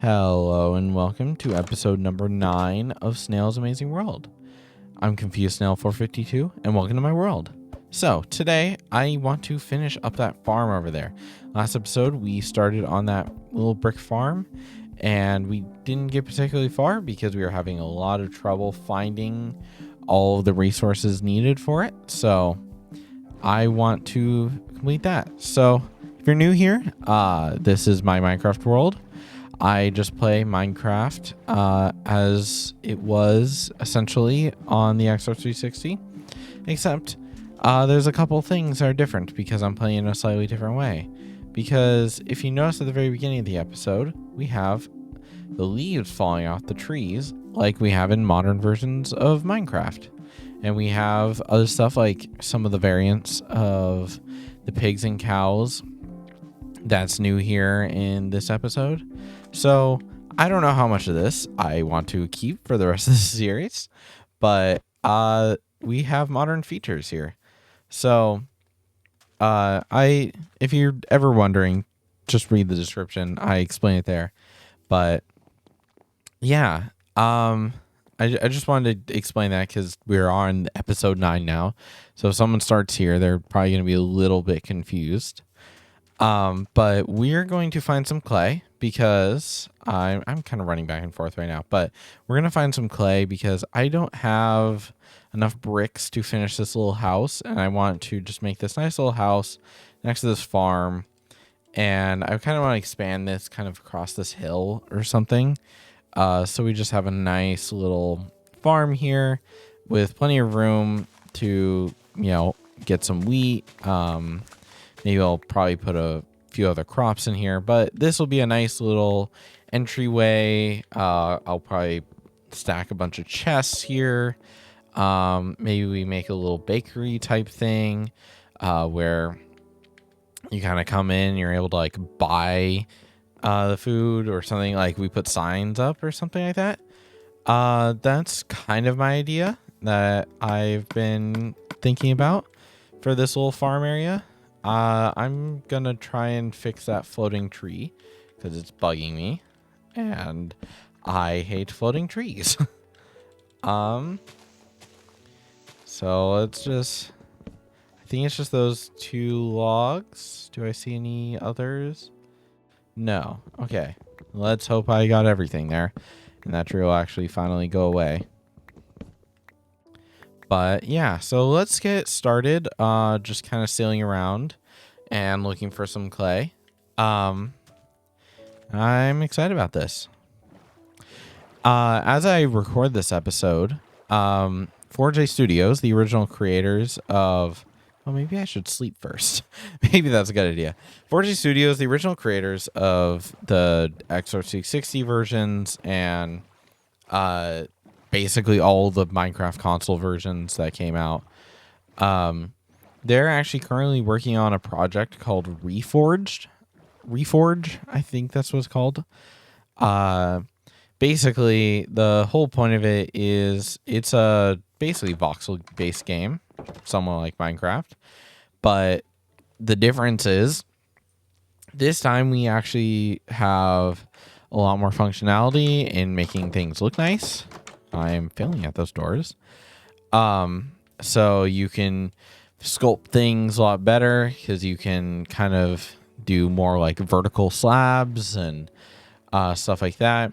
Hello and welcome to episode number 9 of Snail's Amazing World. I'm Confused Snail 452 and welcome to my world. So today I want to finish up that farm over there. Last episode we started on that little brick farm and we didn't get particularly far because we were having a lot of trouble finding all of the resources needed for it. So I want to complete that. So if you're new here, this is my Minecraft world. I just play Minecraft as it was essentially on the Xbox 360, except there's a couple things that are different because I'm playing in a slightly different way. Because if you notice at the very beginning of the episode, we have the leaves falling off the trees like we have in modern versions of Minecraft. And we have other stuff like some of the variants of the pigs and cows that's new here in this episode. So I don't know how much of this I want to keep for the rest of the series, but we have modern features here. So if you're ever wondering, just read the description. I explain it there. But yeah, I just wanted to explain that because we're on episode 9 now. So if someone starts here, they're probably going to be a little bit confused. But we're going to find some clay because I'm kind of running back and forth right now, but we're going to find some clay because I don't have enough bricks to finish this little house. And I want to just make this nice little house next to this farm. And I kind of want to expand this kind of across this hill or something. So we just have a nice little farm here with plenty of room to, get some wheat. Maybe I'll probably put a few other crops in here, but this will be a nice little entryway. I'll probably stack a bunch of chests here. Maybe we make a little bakery type thing where you kind of come in, you're able to buy the food or something. Like we put signs up or something like that. That's kind of my idea that I've been thinking about for this little farm area. I'm gonna try and fix that floating tree because it's bugging me and I hate floating trees. So I think it's just those 2 logs. Do I see any others? No. Okay. Let's hope I got everything there and that tree will actually finally go away. But yeah, so let's get started. Just kind of sailing around and looking for some clay. I'm excited about this. As I record this episode, Reforj Studios, the original creators of... Well, maybe I should sleep first. Maybe that's a good idea. Reforj Studios, the original creators of the Xbox 360 versions and basically all the Minecraft console versions that came out. They're actually currently working on a project called Reforj, I think that's what it's called. Basically, the whole point of it is it's a basically voxel-based game, somewhat like Minecraft. But the difference is this time we actually have a lot more functionality in making things look nice. I am failing at those doors. So you can sculpt things a lot better because you can kind of do more like vertical slabs and stuff like that.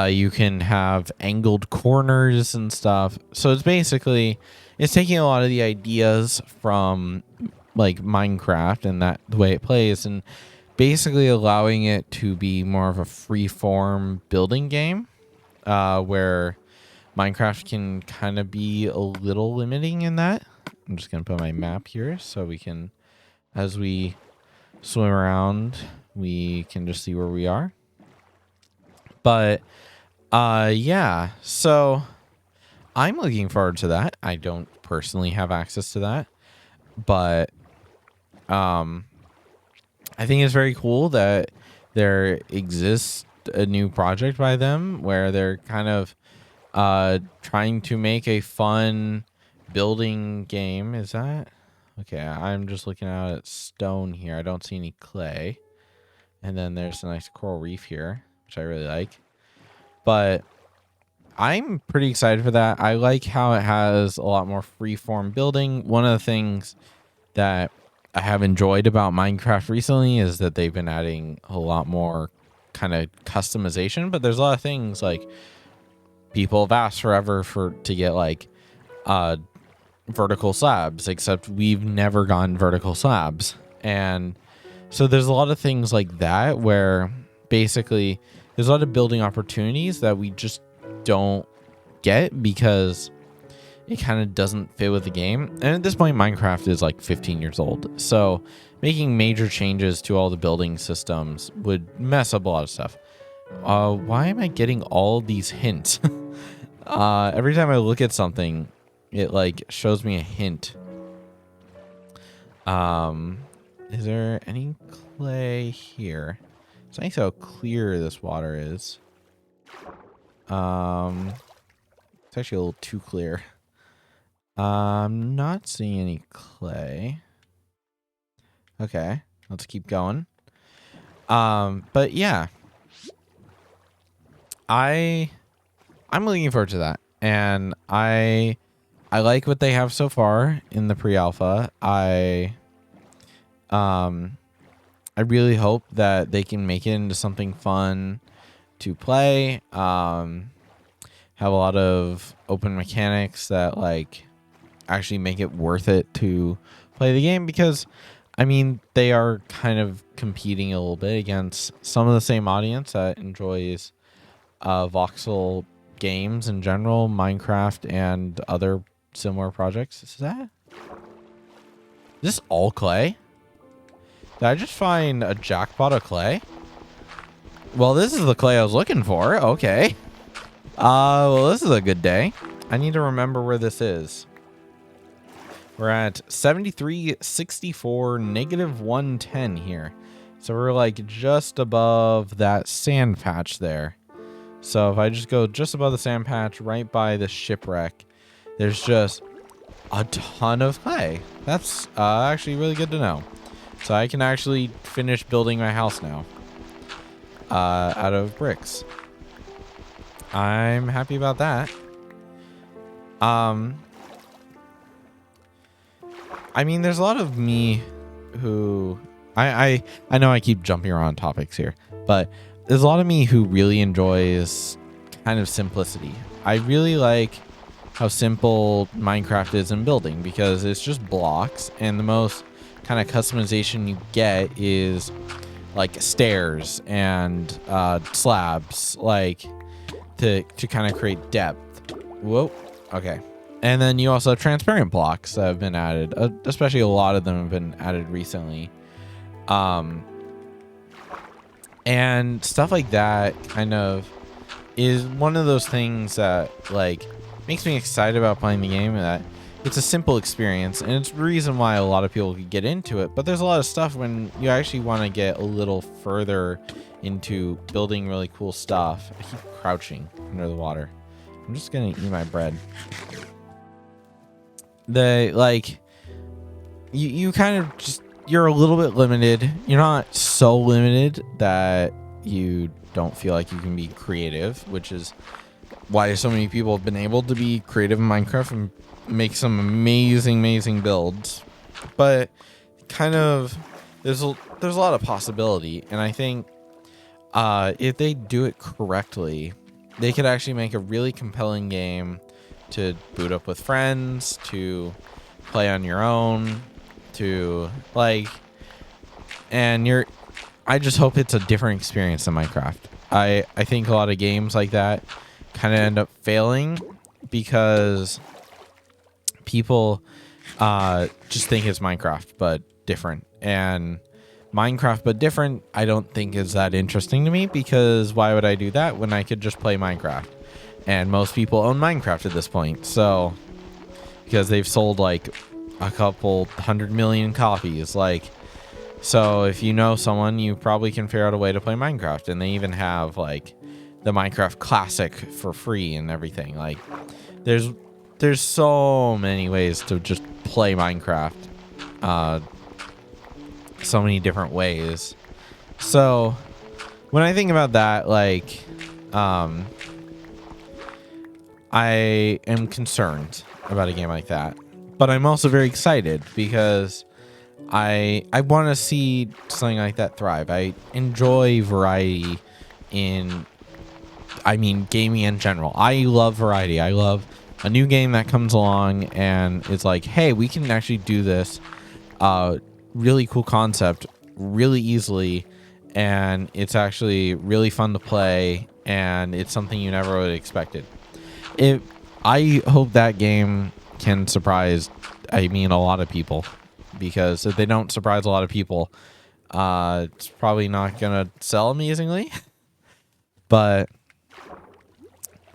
You can have angled corners and stuff. So it's taking a lot of the ideas from like Minecraft and the way it plays and basically allowing it to be more of a free-form building game where Minecraft can kind of be a little limiting in that. I'm just going to put my map here so we can, as we swim around, we can just see where we are. But, yeah, so I'm looking forward to that. I don't personally have access to that, but I think it's very cool that there exists a new project by them where they're kind of trying to make a fun building game. Is that okay? I'm just looking out at stone here. I don't see any clay, and then there's a nice coral reef here, which I really like. But I'm pretty excited for that. I like how it has a lot more freeform building. One of the things that I have enjoyed about Minecraft recently is that they've been adding a lot more kind of customization, but there's a lot of things like people have asked forever to get like vertical slabs, except we've never gotten vertical slabs. And so there's a lot of things like that where basically there's a lot of building opportunities that we just don't get because it kind of doesn't fit with the game. And at this point, Minecraft is like 15 years old. So making major changes to all the building systems would mess up a lot of stuff. Why am I getting all these hints? Every time I look at something, it like shows me a hint. Is there any clay here? It's nice how clear this water is. It's actually a little too clear. I'm not seeing any clay. Okay, let's keep going. But yeah, I'm looking forward to that, and I like what they have so far in the pre-alpha. I really hope that they can make it into something fun to play. Have a lot of open mechanics that like actually make it worth it to play the game, because I mean they are kind of competing a little bit against some of the same audience that enjoys voxel games in general, Minecraft and other similar projects. Is this all clay? Did I just find a jackpot of clay? Well, this is the clay I was looking for. Okay. Well, this is a good day. I need to remember where this is. We're at 7364, negative 110 here. So we're like just above that sand patch there. So if I just go just above the sand patch, right by the shipwreck, there's just a ton of clay. That's actually really good to know. So I can actually finish building my house now out of bricks. I'm happy about that. I mean, there's a lot of me who I know I keep jumping around topics here, but there's a lot of me who really enjoys kind of simplicity. I really like how simple Minecraft is in building, because it's just blocks, and the most kind of customization you get is like stairs and slabs, like to kind of create depth. Whoa. Okay. And then you also have transparent blocks that have been added, especially a lot of them have been added recently. And stuff like that kind of is one of those things that like makes me excited about playing the game, and that it's a simple experience, and it's the reason why a lot of people could get into it. But there's a lot of stuff when you actually want to get a little further into building really cool stuff. I keep crouching under the water. I'm just gonna eat my bread. You kind of just, you're a little bit limited. You're not so limited that you don't feel like you can be creative, which is why so many people have been able to be creative in Minecraft and make some amazing builds. But kind of there's a lot of possibility, and I think if they do it correctly, they could actually make a really compelling game to boot up with friends, to play on your own, to like, and I just hope it's a different experience than Minecraft. I think a lot of games like that kind of end up failing because people just think it's Minecraft but different, and Minecraft but different I don't think is that interesting to me, because why would I do that when I could just play Minecraft? And most people own Minecraft at this point, so because they've sold like a couple 100 million copies, like, so if you know someone, you probably can figure out a way to play Minecraft. And they even have like the Minecraft Classic for free and everything. Like there's so many ways to just play Minecraft, so many different ways. So when I think about that, like, I am concerned about a game like that, but I'm also very excited because I want to see something like that thrive. I enjoy variety in, I mean, gaming in general. I love variety. I love a new game that comes along and it's like, hey, we can actually do this really cool concept really easily, and it's actually really fun to play, and it's something you never would have expected. I hope that game can surprise, I mean, a lot of people, because if they don't surprise a lot of people, it's probably not gonna sell amazingly. But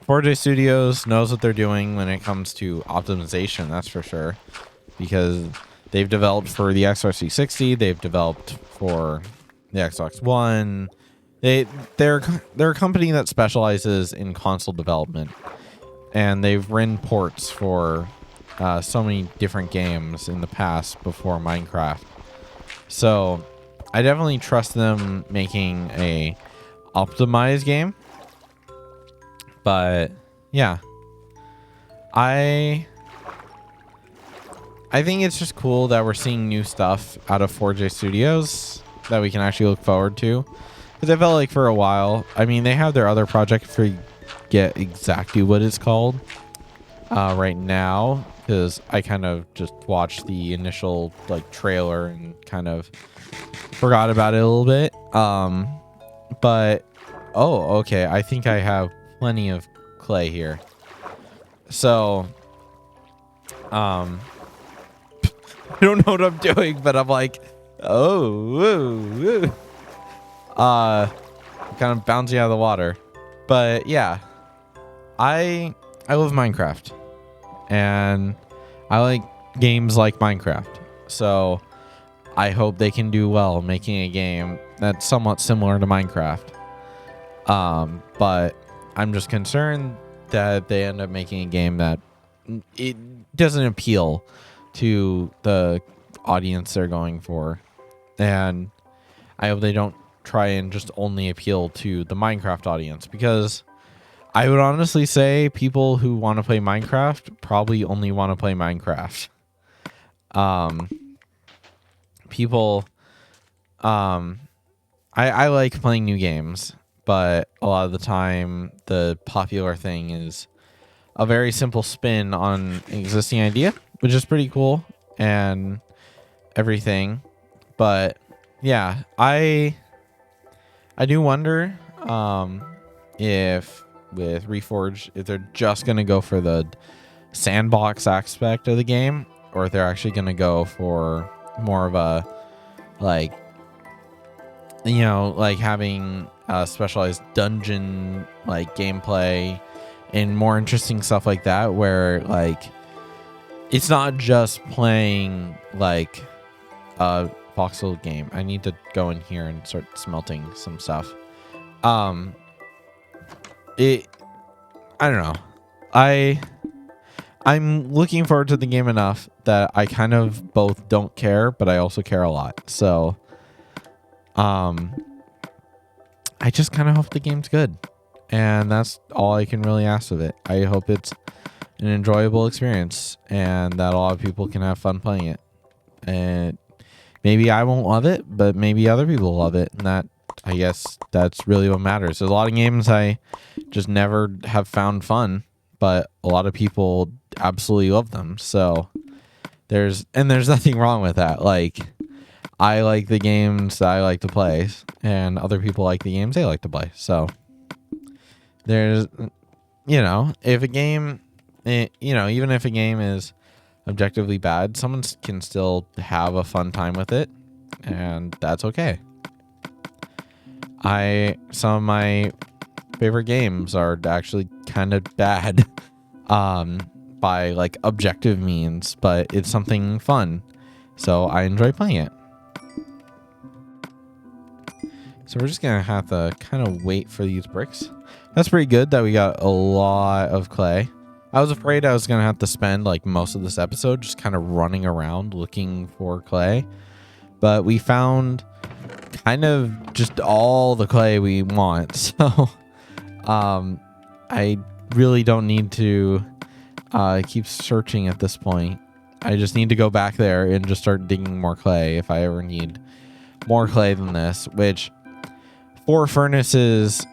4J Studios knows what they're doing when it comes to optimization, that's for sure, because they've developed for the Xbox 360, they've developed for the Xbox One. They're a company that specializes in console development, and they've written ports for so many different games in the past before Minecraft. So I definitely trust them making a optimized game. But yeah, I think it's just cool that we're seeing new stuff out of 4J Studios that we can actually look forward to. Because I felt like for a while, I mean, they have their other project, forget exactly what it's called right now, because I kind of just watched the initial like trailer and kind of forgot about it a little bit. But oh, okay, I think I have plenty of clay here. So I don't know what I'm doing, but I'm like, oh, woo, woo. Kind of bouncing out of the water. But yeah, I love Minecraft, and I like games like Minecraft. So I hope they can do well making a game that's somewhat similar to Minecraft. But I'm just concerned that they end up making a game that it doesn't appeal to the audience they're going for. And I hope they don't try and just only appeal to the Minecraft audience, because I would honestly say people who want to play Minecraft probably only want to play Minecraft. People, I like playing new games, but a lot of the time the popular thing is a very simple spin on an existing idea, which is pretty cool and everything. But yeah, I do wonder if with Reforj, if they're just going to go for the sandbox aspect of the game, or if they're actually going to go for more of a, like, you know, like having a specialized dungeon like gameplay and more interesting stuff like that, where like it's not just playing like a voxel game. I need to go in here and start smelting some stuff. I don't know. I'm looking forward to the game enough that I kind of both don't care, but I also care a lot. So I just kind of hope the game's good, and that's all I can really ask of it. I hope it's an enjoyable experience and that a lot of people can have fun playing it. And maybe I won't love it, but maybe other people love it, and that, I guess, that's really what matters. There's a lot of games I just never have found fun, but a lot of people absolutely love them. So there's nothing wrong with that. Like, I like the games that I like to play, and other people like the games they like to play. So there's, you know, if a game, you know, even if a game is objectively bad, someone can still have a fun time with it, and that's okay. Some of my favorite games are actually kind of bad by like objective means, but it's something fun, so I enjoy playing it. So we're just gonna have to kind of wait for these bricks. That's pretty good that we got a lot of clay. I was afraid I was gonna have to spend like most of this episode just kind of running around looking for clay, but we found kind of just all the clay we want. So I really don't need to keep searching at this point. I just need to go back there and just start digging more clay if I ever need more clay than this, which 4 furnaces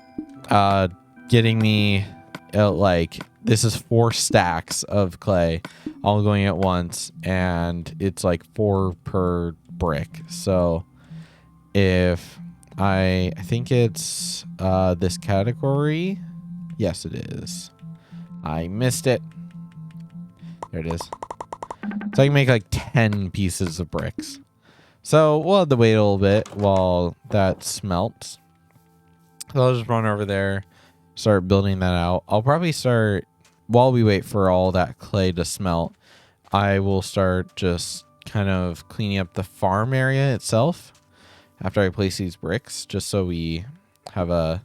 getting me like this is 4 stacks of clay all going at once, and it's like 4 per brick. So if I think it's this category. Yes, it is. I missed it. There it is. So I can make like 10 pieces of bricks. So we'll have to wait a little bit while that smelts. So I'll just run over there, start building that out. I'll probably start, while we wait for all that clay to smelt, I will start just kind of cleaning up the farm area itself after I place these bricks, just so we have a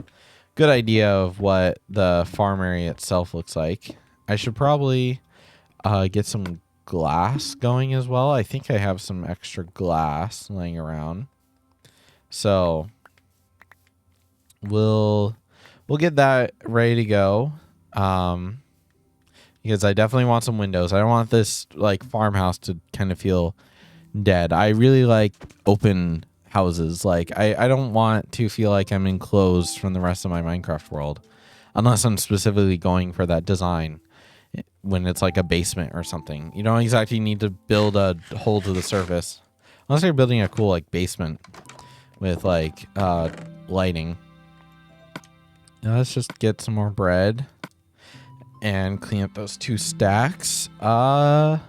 good idea of what the farm area itself looks like. I should probably get some glass going as well. I think I have some extra glass laying around. So we'll get that ready to go. Because I definitely want some windows. I don't want this like farmhouse to kind of feel dead. I really like open houses. Like I don't want to feel like I'm enclosed from the rest of my Minecraft world, unless I'm specifically going for that design when it's like a basement or something. You don't exactly need to build a hole to the surface unless you're building a cool like basement with like lighting. Now let's just get some more bread and clean up those 2 stacks. Yes,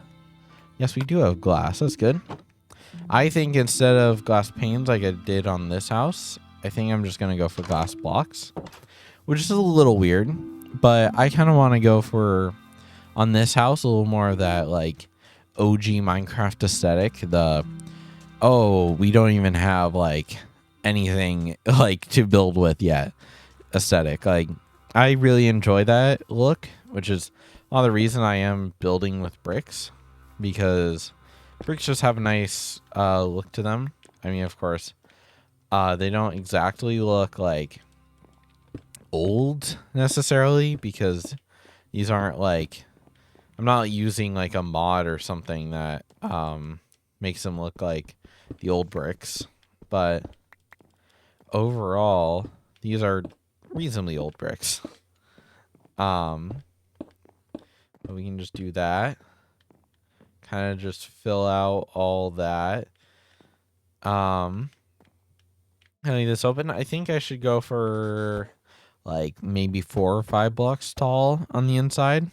we do have glass. That's good. I think instead of glass panes like I did on this house, I think I'm just going to go for glass blocks, which is a little weird, but I kind of want to go for, on this house, a little more of that like OG Minecraft aesthetic. The, oh, we don't even have like anything like to build with yet aesthetic. Like I really enjoy that look, which is a lot of the reason I am building with bricks, because bricks just have a nice look to them. I mean, of course, they don't exactly look like old necessarily, because these aren't like, I'm not using like a mod or something that makes them look like the old bricks. But overall, these are reasonably old bricks. But we can just do that. Kind of just fill out all that. I need this open. I think I should go for like maybe 4 or 5 blocks tall on the inside,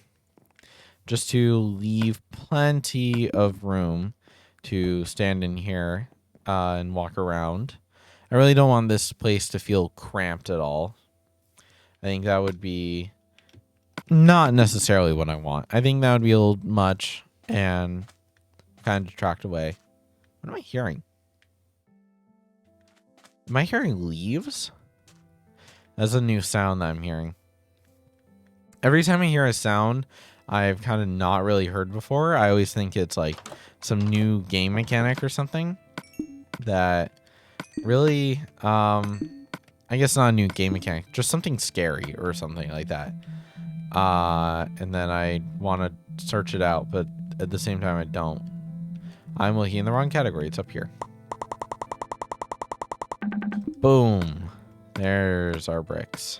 just to leave plenty of room to stand in here and walk around. I really don't want this place to feel cramped at all. I think that would be not necessarily what I want. I think that would be a little much and kind of detract away. What am I hearing? Am I hearing leaves? That's a new sound that I'm hearing. Every time I hear a sound I've kind of not really heard before, I always think it's like some new game mechanic or something that really, I guess not a new game mechanic, just something scary or something like that. And then I want to search it out, but at the same time I don't. I'm looking in the wrong category. It's up here. Boom. There's our bricks.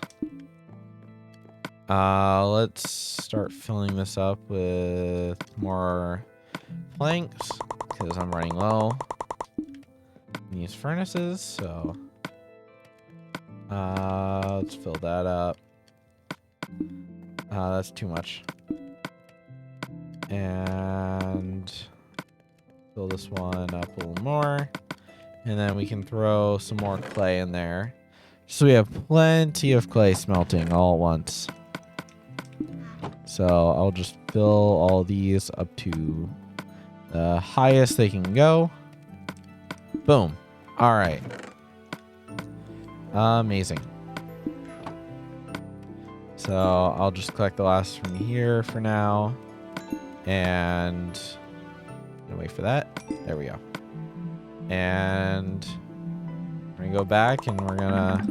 Let's start filling this up with more planks, because I'm running low in these furnaces. So let's fill that up. That's too much. And fill this one up a little more. And then we can throw some more clay in there, so we have plenty of clay smelting all at once. So I'll just fill all these up to the highest they can go. Boom. All right. Amazing. So I'll just collect the last from here for now. And wait for that. There we go. And We're gonna go back and we're gonna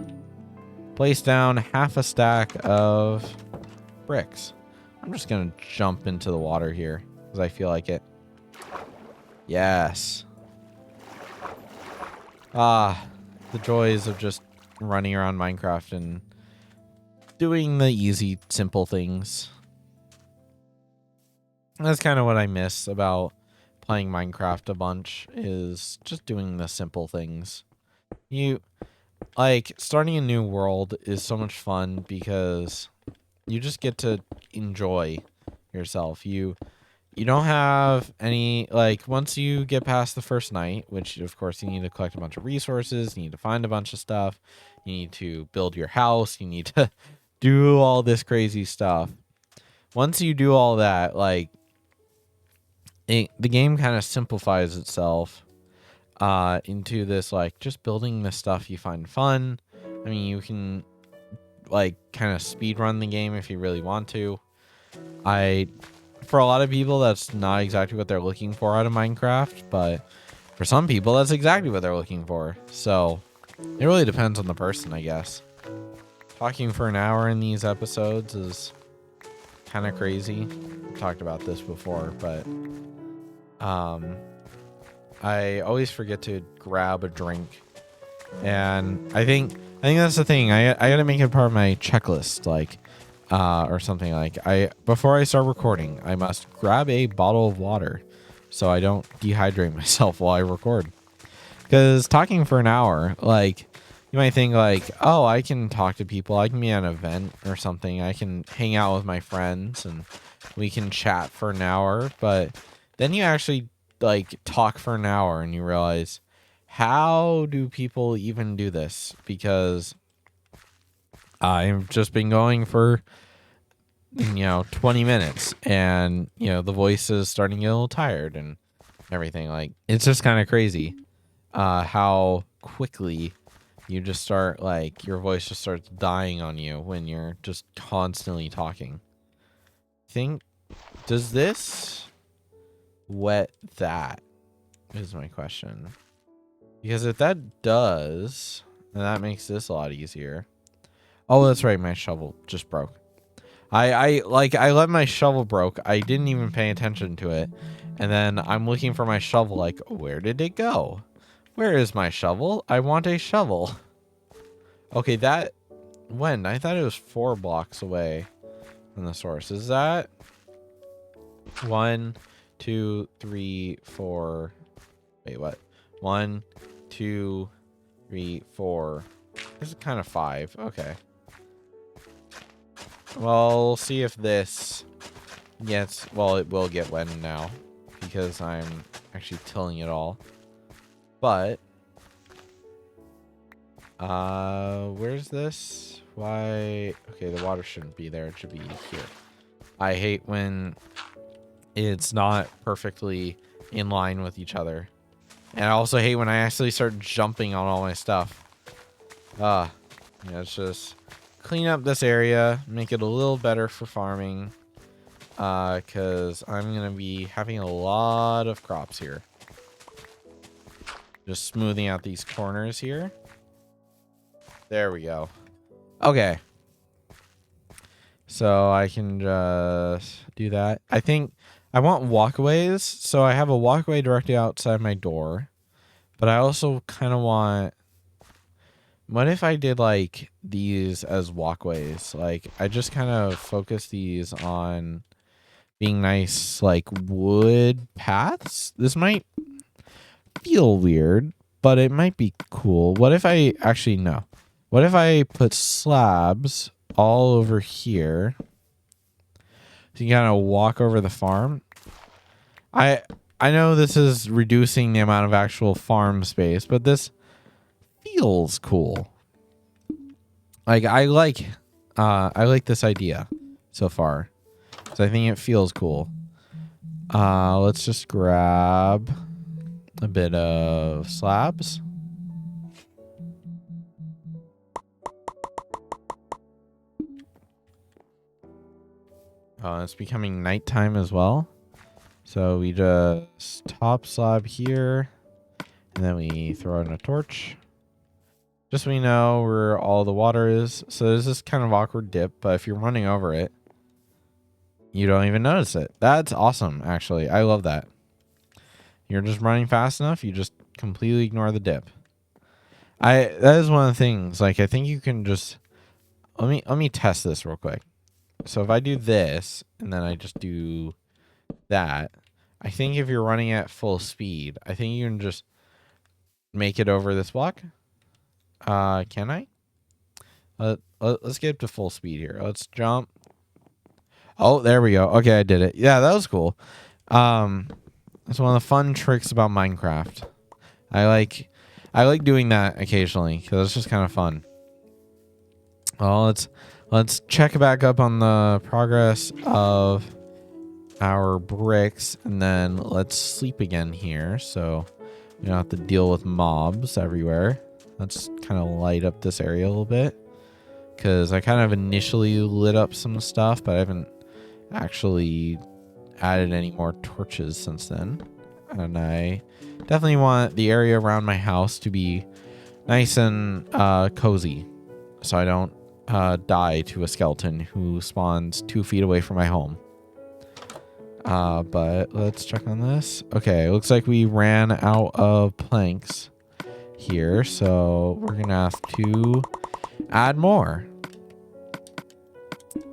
place down half a stack of bricks. I'm just gonna jump into the water here because I feel like it. Yes. Ah, the joys of just running around Minecraft and doing the easy, simple things. That's kind of what I miss about playing Minecraft a bunch, is just doing the simple things. Like, starting a new world is so much fun because you just get to enjoy yourself. You don't have any, like, once you get past the first night, which of course you need to collect a bunch of resources, you need to find a bunch of stuff, you need to build your house, you need to do all this crazy stuff. Once you do all that, like, the game kind of simplifies itself into this, like, just building the stuff you find fun. I mean, you can, like, kind of speed run the game if you really want to. For a lot of people, that's not exactly what they're looking for out of Minecraft, but for some people, that's exactly what they're looking for. So it really depends on the person, I guess. Talking for an hour in these episodes is kind of crazy. I've talked about this before, but I always forget to grab a drink, and I think that's the thing. I gotta make it part of my checklist, like, or something. Like, before I start recording, I must grab a bottle of water so I don't dehydrate myself while I record. Because talking for an hour, like, you might think like, oh, I can talk to people, I can be at an event or something, I can hang out with my friends and we can chat for an hour, but then you actually, like, talk for an hour and you realize, how do people even do this? Because I've just been going for 20 minutes, and the voice is starting to get a little tired and everything. Like, it's just kind of crazy how quickly you just start, like, your voice just starts dying on you when you're just constantly talking. Does this wet that is my question, because if that does, then that makes this a lot easier. Oh, that's right, my shovel just broke. I let my shovel broke. I didn't even pay attention to it. And then I'm looking for my shovel, like, where did it go? Where is my shovel? I want a shovel. Okay, when? I thought it was 4 blocks away from the source. Is that 1, 2, 3, 4? Wait, what? 1, 2, 3, 4. This is kind of 5. Okay. Well, we'll see if this gets... Well, it will get wet now, because I'm actually tilling it all. But... where's this? Why... Okay, the water shouldn't be there. It should be here. I hate when it's not perfectly in line with each other. And I also hate when I actually start jumping on all my stuff. Yeah, it's just... clean up this area, make it a little better for farming, because I'm gonna be having a lot of crops here. Just smoothing out these corners here. There we go. Okay, so I can just do that. I think I want walkways, so I have a walkway directly outside my door, but I also kind of want... What if I did, like, these as walkways? Like, I just kind of focus these on being nice, like, wood paths. This might feel weird, but it might be cool. What if I... Actually, no. What if I put slabs all over here? So you kind of walk over the farm. I know this is reducing the amount of actual farm space, but this... feels cool. Like, I like this idea so far, so I think it feels cool. Let's just grab a bit of slabs. It's becoming nighttime as well, so we just top slab here, and then we throw in a torch. Just so we know where all the water is. So there's this kind of awkward dip, but if you're running over it, you don't even notice it. That's awesome, actually. I love that. You're just running fast enough, you just completely ignore the dip. That is one of the things. Like, I think you can just let me test this real quick. So if I do this and then I just do that, I think if you're running at full speed, I think you can just make it over this block. Can I? Let's get up to full speed here. Let's jump. Oh, there we go. Okay, I did it. Yeah, that was cool. That's one of the fun tricks about Minecraft. I like doing that occasionally because it's just kind of fun. Well, let's check back up on the progress of our bricks, and then let's sleep again here, so we don't have to deal with mobs everywhere. Let's kind of light up this area a little bit, because I kind of initially lit up some stuff, but I haven't actually added any more torches since then. And I definitely want the area around my house to be nice and cozy, so I don't die to a skeleton who spawns 2 feet away from my home. But let's check on this. Okay, looks like we ran out of planks here, so we're gonna have to add more.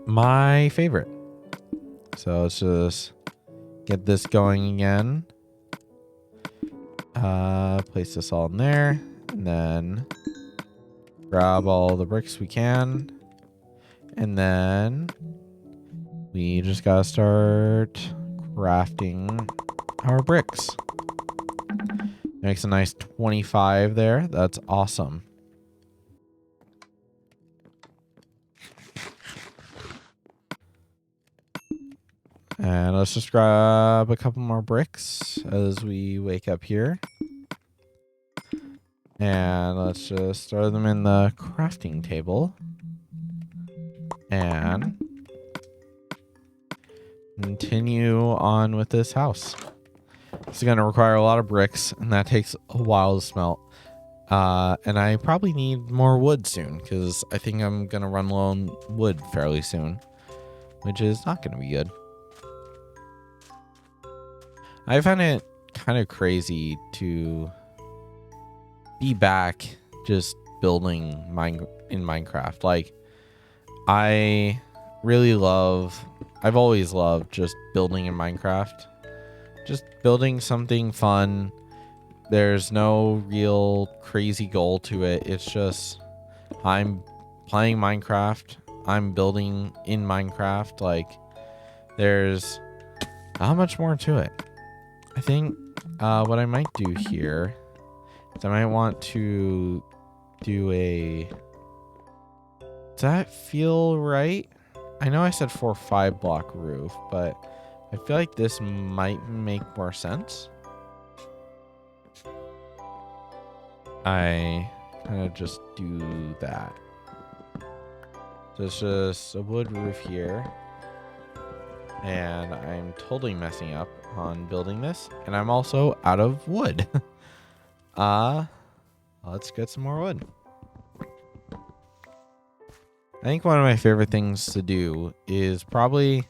My favorite. So let's just get this going again. Place this all in there, and then grab all the bricks we can, and then we just gotta start crafting our bricks. Makes a nice 25 there. That's awesome. And let's just grab a couple more bricks as we wake up here. And let's just throw them in the crafting table. And continue on with this house. It's going to require a lot of bricks, and that takes a while to smelt. And I probably need more wood soon, because I think I'm going to run low on wood fairly soon, which is not going to be good. I find it kind of crazy to be back just building in Minecraft. Like, I've always loved just building in Minecraft. Just building something fun. There's no real crazy goal to it. It's just, I'm playing Minecraft. I'm building in Minecraft. Like, there's not much more to it. I think what I might do here is I might want to do a... Does that feel right? I know I said 4 or 5 block roof, but I feel like this might make more sense. I kind of just do that. So it's just a wood roof here. And I'm totally messing up on building this. And I'm also out of wood. Let's get some more wood. I think one of my favorite things to do is probably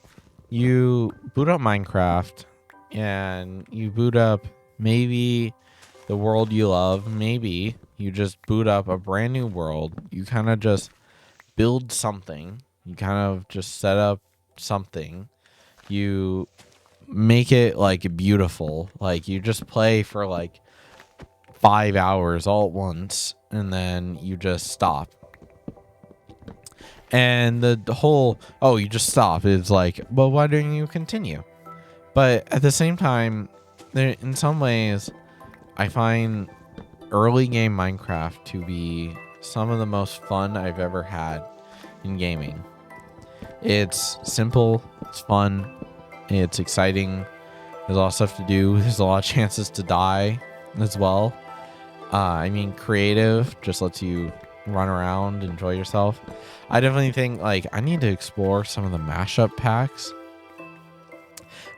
you boot up Minecraft and you boot up maybe the world you love. Maybe you just boot up a brand new world. You kind of just build something. You kind of just set up something. You make it like beautiful. Like you just play for like 5 hours all at once and then you just stop. And the whole, oh, you just stop is like, well, why don't you continue? But at the same time, in some ways, I find early game Minecraft to be some of the most fun I've ever had in gaming. It's simple, it's fun, it's exciting. There's a lot of stuff to do. There's a lot of chances to die as well. I mean, creative just lets you run around, enjoy yourself. I definitely think like I need to explore some of the mashup packs.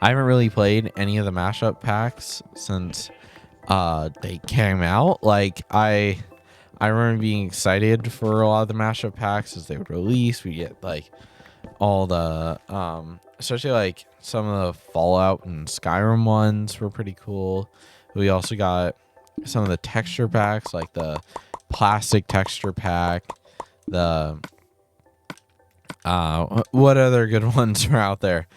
I haven't really played any of the mashup packs since they came out. Like I I remember being excited for a lot of the mashup packs as they would release. We get like all the especially like some of the Fallout and Skyrim ones were pretty cool. We also got some of the texture packs, like the plastic texture pack, the what other good ones are out there?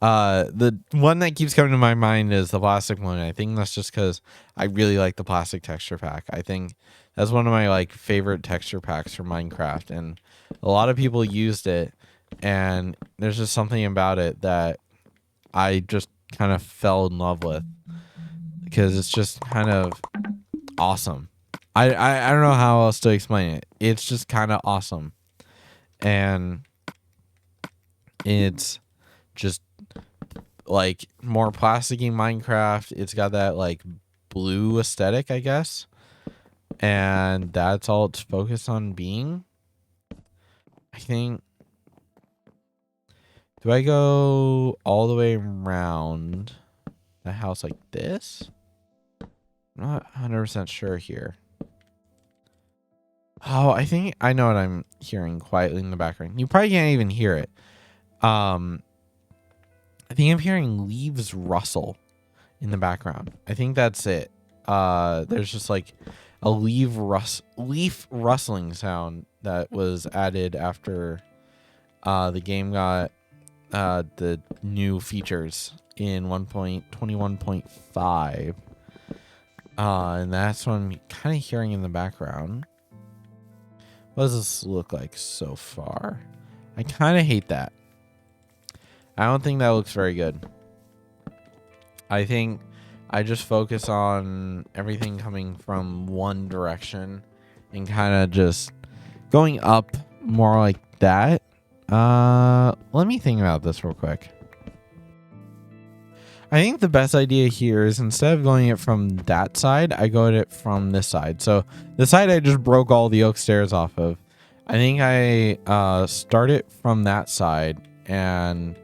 The one that keeps coming to my mind is the plastic one. I think that's just because I really like the plastic texture pack. I think that's one of my like favorite texture packs for Minecraft, and a lot of people used it, and there's just something about it that I just kind of fell in love with because it's just kind of awesome. I don't know how else to explain it. It's just kind of awesome, and it's just like more plasticky Minecraft. It's got that like blue aesthetic, I guess, and that's all it's focused on being. I think. Do I go all the way around the house like this? I'm not 100% sure here. Oh, I think I know what I'm hearing quietly in the background. You probably can't even hear it. I think I'm hearing leaves rustle in the background. I think that's it. There's just like a leaf rustling sound that was added after the game got the new features in 1.21.5. And that's what I'm kind of hearing in the background. What does this look like so far? I kind of hate that. I don't think that looks very good. I think I just focus on everything coming from one direction and kind of just going up more like that. Let me think about this real quick. I think the best idea here is instead of going it from that side, I go at it from this side. So the side I just broke all the oak stairs off of, I think I start it from that side, and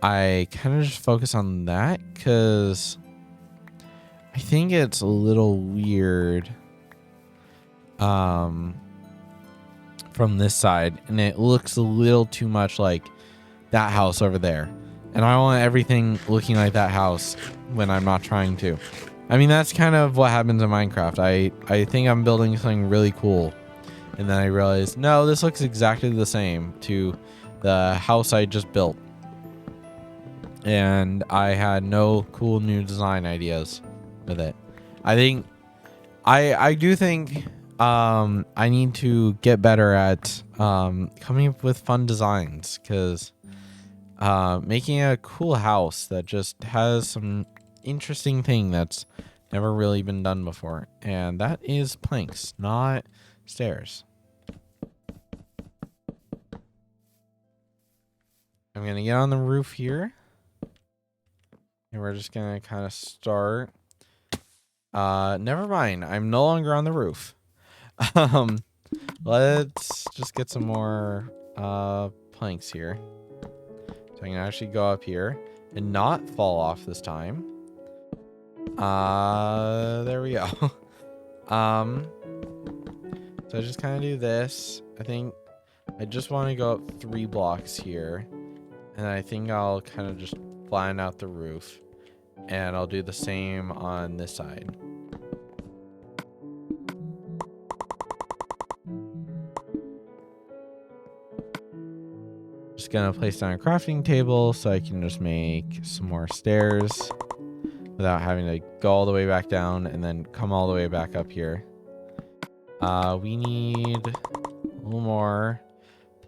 I kind of just focus on that because I think it's a little weird from this side, and it looks a little too much like that house over there. And I want everything looking like that house when I'm not trying to. I mean, that's kind of what happens in Minecraft. I think I'm building something really cool, and then I realize, no, this looks exactly the same to the house I just built. And I had no cool new design ideas with it. I think I do think I need to get better at coming up with fun designs, because making a cool house that just has some interesting thing that's never really been done before, and that is planks, not stairs. I'm gonna get on the roof here, and we're just gonna kind of start. Never mind, I'm no longer on the roof. Let's just get some more planks here, so I can actually go up here and not fall off this time. There we go. So I just kind of do this. I think I just want to go up 3 blocks here, and I think I'll kind of just flatten out the roof, and I'll do the same on this side. Just gonna place down a crafting table so I can just make some more stairs without having to go all the way back down and then come all the way back up here. We need a little more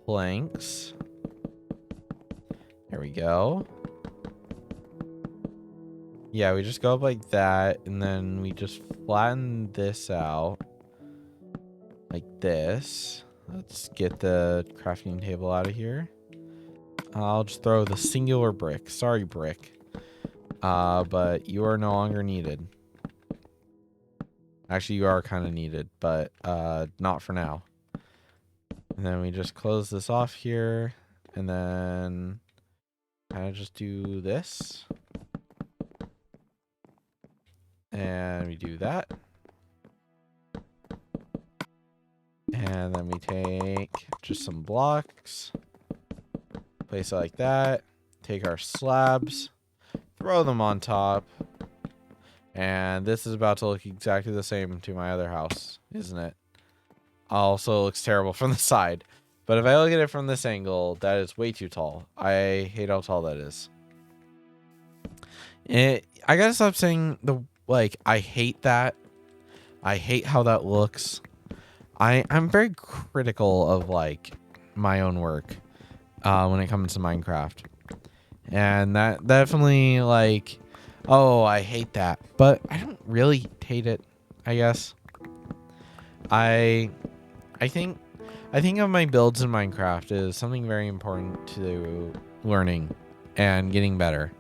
planks. There we go. Yeah, we just go up like that, and then we just flatten this out like this. Let's get the crafting table out of here. I'll just throw the singular brick. Sorry, brick. But you are no longer needed. Actually, you are kind of needed, but not for now. And then we just close this off here, and then kind of just do this. And we do that. And then we take just some blocks, place it like that, take our slabs, throw them on top, and this is about to look exactly the same to my other house, isn't it? Also looks terrible from the side. But if I look at it from this angle, that is way too tall. I hate how tall that is. I gotta stop saying I hate that. I hate how that looks. I'm very critical of like my own work when it comes to Minecraft. And that definitely like, oh, I hate that. But I don't really hate it, I guess. I think of my builds in Minecraft as something very important to learning and getting better.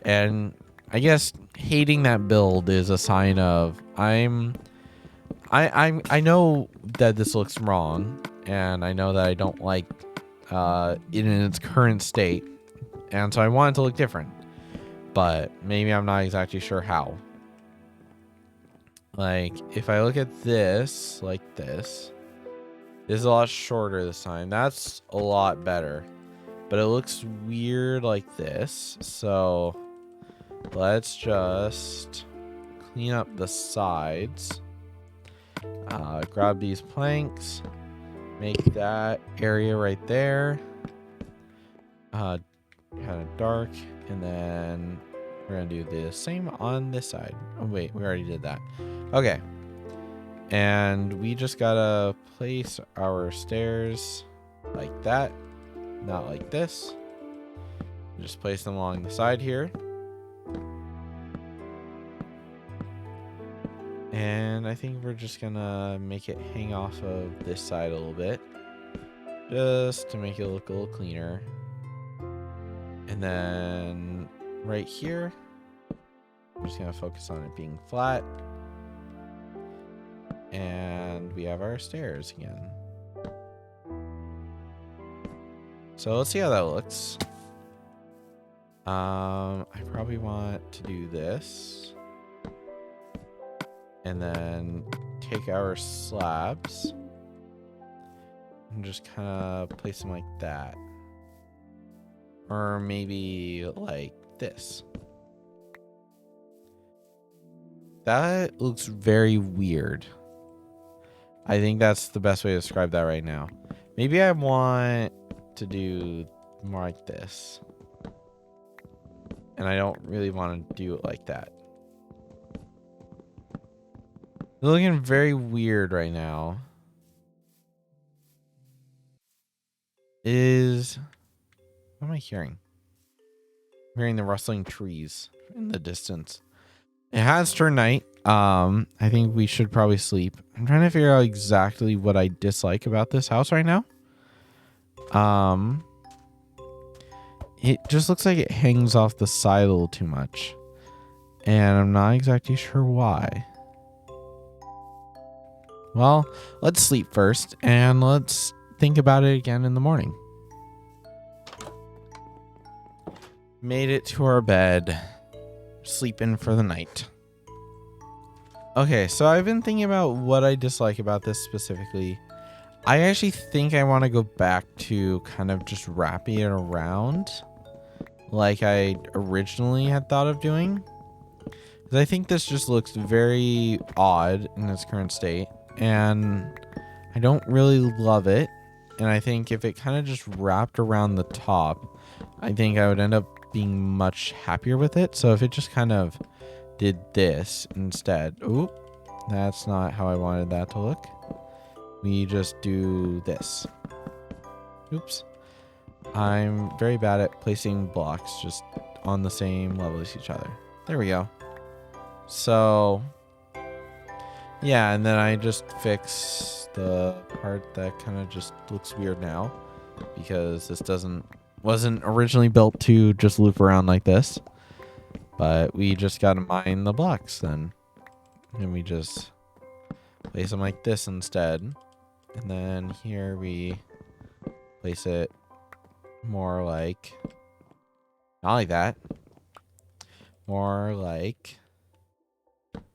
And I guess hating that build is a sign of I know that this looks wrong, and I know that I don't like it in its current state, and so I want it to look different. But maybe I'm not exactly sure how. Like if I look at this like this is a lot shorter this time. That's a lot better. But it looks weird like this. So let's just clean up the sides. Grab these planks. Make that area right there. Kind of dark. And then we're going to do the same on this side. Oh, wait. We already did that. Okay. And we just got to place our stairs like that. Not like this. Just place them along the side here. And I think we're just gonna make it hang off of this side a little bit. Just to make it look a little cleaner. And then right here, I'm just gonna focus on it being flat. And we have our stairs again. So let's see how that looks. I probably want to do this. And then take our slabs and just kind of place them like that. Or maybe like this. That looks very weird. I think that's the best way to describe that right now. Maybe I want to do more like this. And I don't really want to do it like that. They're looking very weird right now. What am I hearing? I'm hearing the rustling trees in the distance. It has turned night. I think we should probably sleep. I'm trying to figure out exactly what I dislike about this house right now. It just looks like it hangs off the side a little too much. And I'm not exactly sure why. Well, let's sleep first, and let's think about it again in the morning. Made it to our bed. Sleeping for the night. Okay, so I've been thinking about what I dislike about this specifically. I actually think I want to go back to kind of just wrapping it around like I originally had thought of doing. Because I think this just looks very odd in its current state. And I don't really love it. And I think if it kind of just wrapped around the top, I think I would end up being much happier with it. So if it just kind of did this instead. Oop, that's not how I wanted that to look. We just do this. Oops. I'm very bad at placing blocks just on the same level as each other. There we go. So yeah, and then I just fix the part that kind of just looks weird now because this wasn't originally built to just loop around like this. But we just got to mine the blocks then. And we just place them like this instead. And then here we place it more like, not like that, more like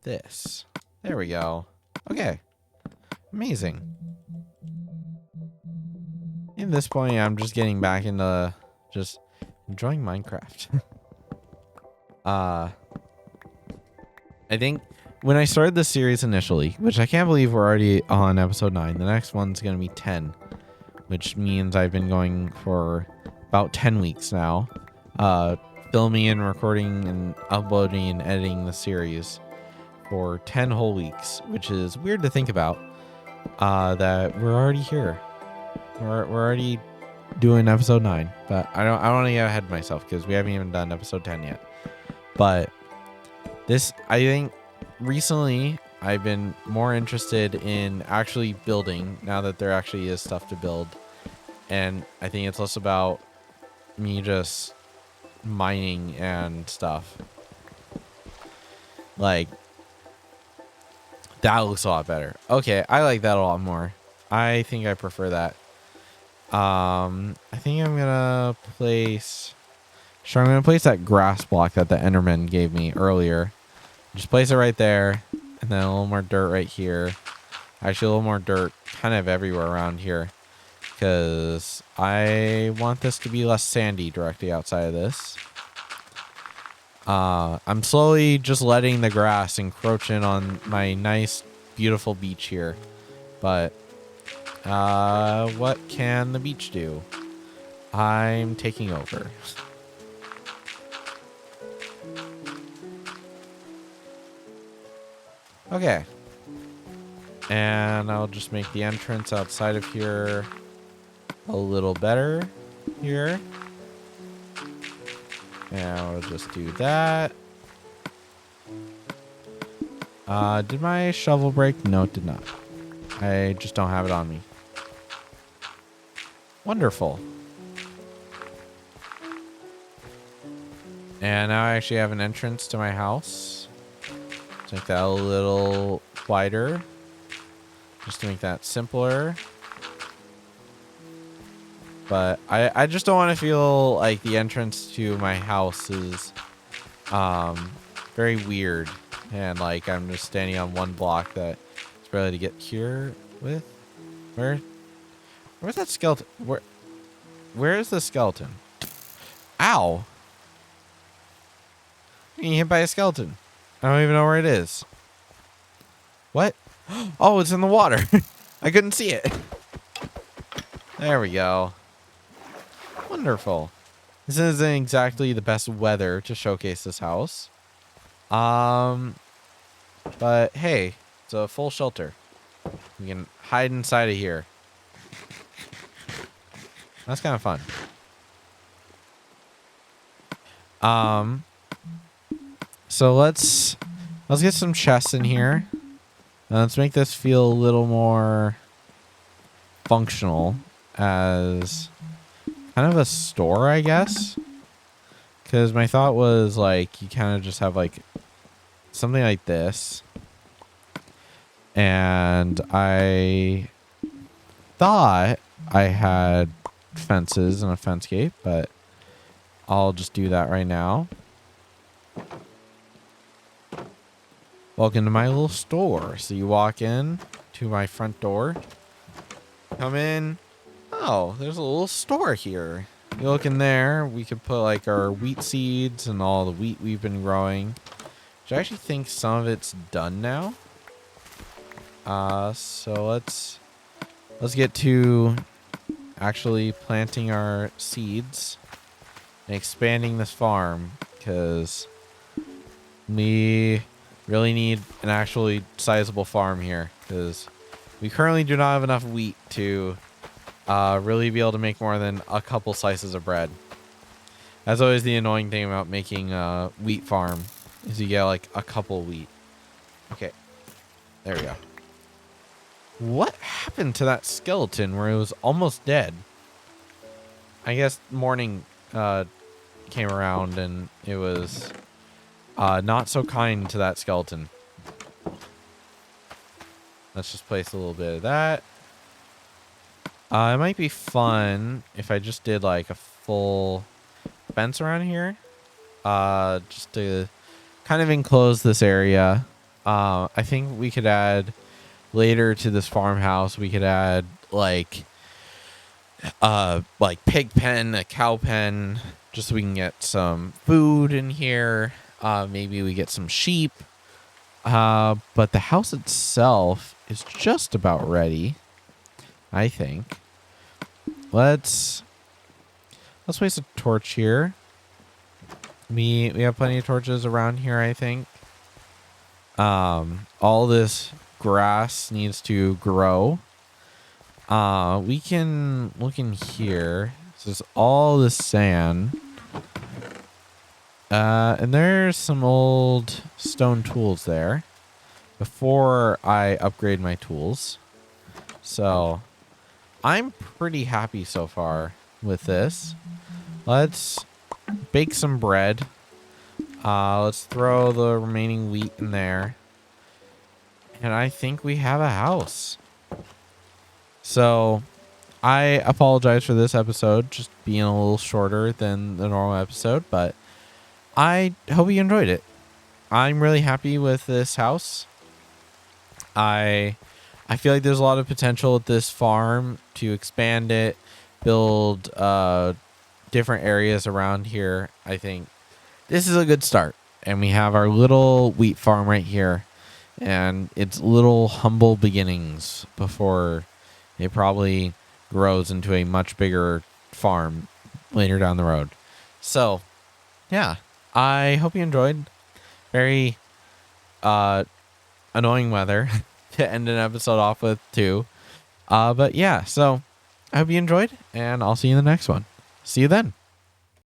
this. There we go. Okay. Amazing. In this point, I'm just getting back into just enjoying Minecraft. I think when I started this series initially, which I can't believe we're already on episode 9, the next one's going to be 10, which means I've been going for about 10 weeks now, filming and recording and uploading and editing the series for 10 whole weeks, which is weird to think about, that we're already here. We're already doing episode 9, but I don't want to get ahead of myself because we haven't even done episode 10 yet. But this, I think, recently I've been more interested in actually building now that there actually is stuff to build. And I think it's less about me just mining and stuff. Like, that looks a lot better. Okay, I like that a lot more. I think I prefer that. I think I'm gonna place... Sure, I'm gonna place that grass block that the Enderman gave me earlier. Just place it right there, and then a little more dirt right here. Actually, a little more dirt kind of everywhere around here, because I want this to be less sandy directly outside of this. I'm slowly just letting the grass encroach in on my nice, beautiful beach here. But what can the beach do? I'm taking over. Okay. And I'll just make the entrance outside of here a little better here. And I'll just do that. Did my shovel break? No, it did not. I just don't have it on me. Wonderful. And now I actually have an entrance to my house. Let's make that a little wider, just to make that simpler. But I just don't want to feel like the entrance to my house is very weird. And like I'm just standing on one block that it's barely to get here with. Where's that skeleton? Where is the skeleton? Ow! I'm getting hit by a skeleton. I don't even know where it is. What? Oh, it's in the water. I couldn't see it. There we go. Wonderful. This isn't exactly the best weather to showcase this house. But hey, it's a full shelter. We can hide inside of here. That's kind of fun. So let's get some chests in here. Let's make this feel a little more functional as kind of a store, I guess. Because my thought was like you kind of just have like something like this. And I thought I had fences and a fence gate, but I'll just do that right now. Welcome to my little store. So you walk in to my front door. Come in. Oh, there's a little store here. You look in there. We could put like our wheat seeds and all the wheat we've been growing. Which I actually think some of it's done now. So let's get to actually planting our seeds and expanding this farm, because we really need an actually sizable farm here, because we currently do not have enough wheat to really be able to make more than a couple slices of bread. That's always the annoying thing about making a wheat farm, is you get like a couple wheat. Okay, there we go. What happened to that skeleton where it was almost dead? I guess morning came around and it was not so kind to that skeleton. Let's just place a little bit of that. It might be fun if I just did like a full fence around here. Just to kind of enclose this area. I think we could add later to this farmhouse, we could add like like pig pen, a cow pen, just so we can get some food in here. Maybe we get some sheep. But the house itself is just about ready, I think. Let's place a torch here. We have plenty of torches around here, I think. All this grass needs to grow. We can look in here. This is all the sand. And there's some old stone tools there before I upgrade my tools. So I'm pretty happy so far with this. Let's bake some bread. Let's throw the remaining wheat in there. And I think we have a house. So I apologize for this episode just being a little shorter than the normal episode, but I hope you enjoyed it. I'm really happy with this house. I feel like there's a lot of potential at this farm to expand it, build different areas around here. I think this is a good start. And we have our little wheat farm right here. And it's little humble beginnings before it probably grows into a much bigger farm later down the road. So, yeah, I hope you enjoyed. Very annoying weather to end an episode off with too. But yeah, so I hope you enjoyed, and I'll see you in the next one. See you then.